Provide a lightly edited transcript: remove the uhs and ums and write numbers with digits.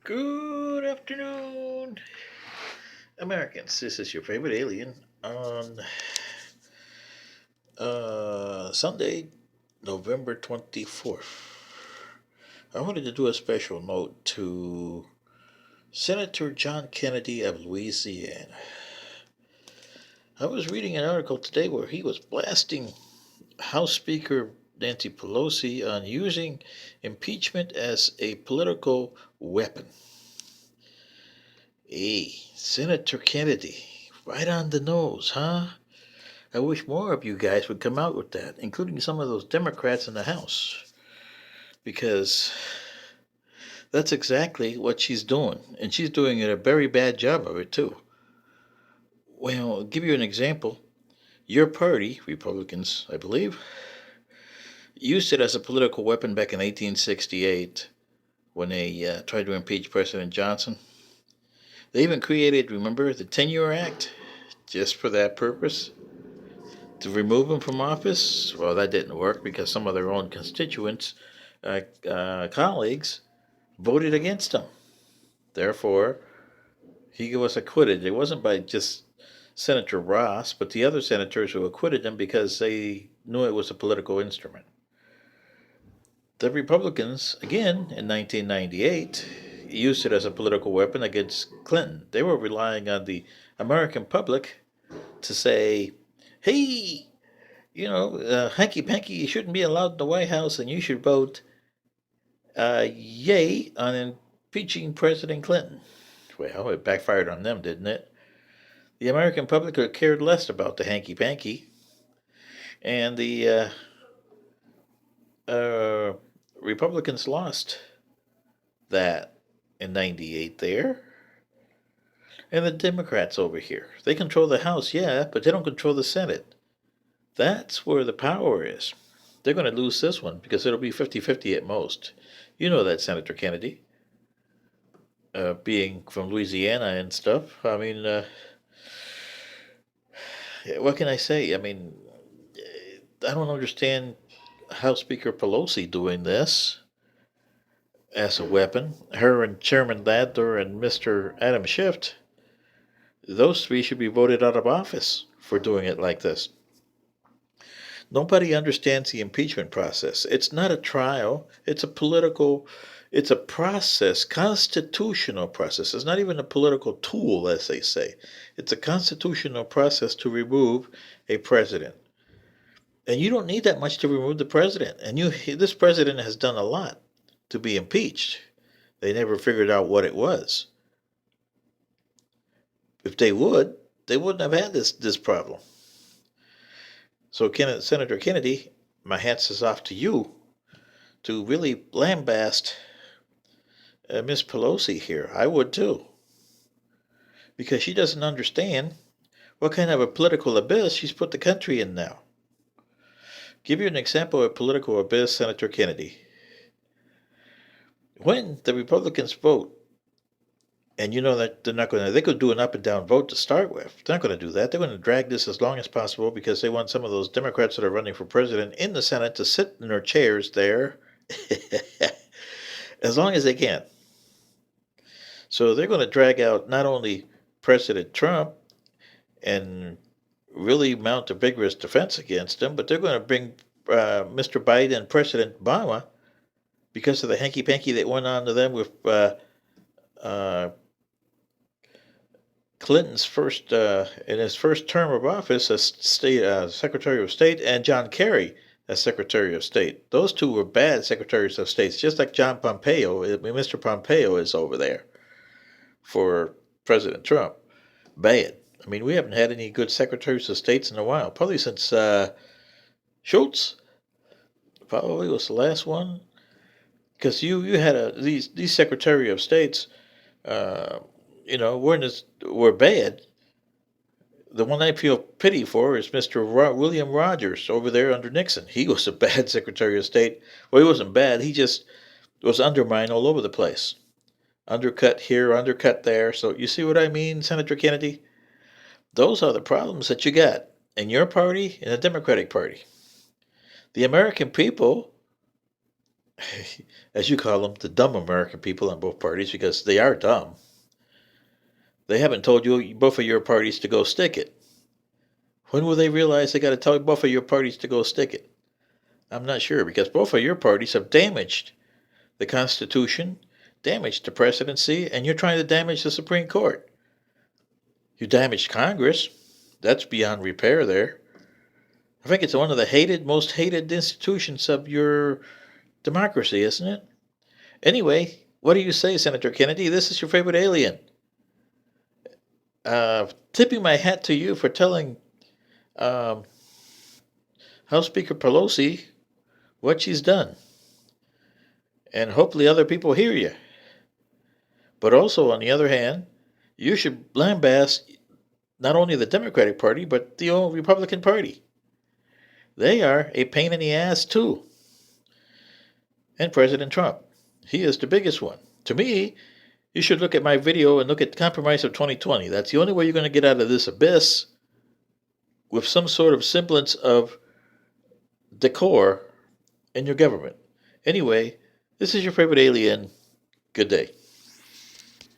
Good afternoon, Americans. This is your favorite alien on Sunday, November 24th. I wanted to do a special note to Senator John Kennedy of Louisiana. I was reading an article today where he was blasting House Speaker Nancy Pelosi on using impeachment as a political weapon. Hey, Senator Kennedy, right on the nose, huh? I wish more of you guys would come out with that, including some of those Democrats in the House, because that's exactly what she's doing, and she's doing a very bad job of it, too. Well, I'll give you an example. Your party, Republicans, I believe, used it as a political weapon back in 1868 when they tried to impeach President Johnson. They even created, remember, the Tenure Act just for that purpose to remove him from office. Well, that didn't work because some of their own constituents, colleagues, voted against him. Therefore, he was acquitted. It wasn't by just Senator Ross, but the other senators who acquitted him because they knew it was a political instrument. The Republicans, again, in 1998, used it as a political weapon against Clinton. They were relying on the American public to say, hey, hanky panky, you shouldn't be allowed in the White House and you should vote yay on impeaching President Clinton. Well, it backfired on them, didn't it? The American public cared less about the hanky panky, and the uh, Republicans lost that in '98 there. And the Democrats over here, they control the House, yeah, but they don't control the Senate. That's where the power is. They're going to lose this one because it'll be 50-50 at most. You know that, Senator Kennedy, being from Louisiana and stuff. I mean, what can I say? I mean, I don't understand House Speaker Pelosi doing this as a weapon. Her and Chairman Ladler and Mr. Adam Schiff, those three should be voted out of office for doing it like this. Nobody understands the impeachment process. It's not a trial, it's a process, constitutional process. It's not even a political tool, as they say. It's a constitutional process to remove a president. And you don't need that much to remove the president. And this president has done a lot to be impeached. They never figured out what it was. If they would, they wouldn't have had this problem. So, Senator Kennedy, my hats is off to you to really lambast Miss Pelosi here. I would too. Because she doesn't understand what kind of a political abyss she's put the country in now. Give you an example of political abyss, Senator Kennedy. When the Republicans vote, and you know that they could do an up and down vote to start with. They're not going to do that. They're going to drag this as long as possible because they want some of those Democrats that are running for president in the Senate to sit in their chairs there as long as they can. So they're going to drag out not only President Trump and really mount a vigorous defense against him, but they're going to bring Mr. Biden and President Obama because of the hanky panky that went on to them with uh, Clinton's in his first term of office as Secretary of State, and John Kerry as Secretary of State. Those two were bad Secretaries of State, just like John Pompeo. Mr. Pompeo is over there for President Trump. Bad. I mean, we haven't had any good Secretaries of States in a while, probably since Schultz. Probably was the last one, because you had these Secretary of States. Uh, were bad. The one I feel pity for is Mr. William Rogers over there under Nixon. He was a bad Secretary of State. Well, he wasn't bad. He just was undermined all over the place. Undercut here, undercut there. So you see what I mean, Senator Kennedy? Those are the problems that you got in your party and the Democratic Party. The American people as you call them, the dumb American people on both parties, because they are dumb. They haven't told you both of your parties to go stick it. When will they realize they got to tell both of your parties to go stick it? I'm not sure, because both of your parties have damaged the Constitution, damaged the presidency, and you're trying to damage the Supreme Court. You damaged Congress. That's beyond repair there. I think it's one of the most hated institutions of your democracy, isn't it? Anyway, what do you say, Senator Kennedy? This is your favorite alien. Tipping my hat to you for telling um, House Speaker Pelosi what she's done. And hopefully other people hear you. But also, on the other hand, you should lambast not only the Democratic Party, but the old Republican Party. They are a pain in the ass, too. And President Trump. He is the biggest one. To me, you should look at my video and look at the compromise of 2020. That's the only way you're going to get out of this abyss with some sort of semblance of decor in your government. Anyway, this is your favorite alien. Good day.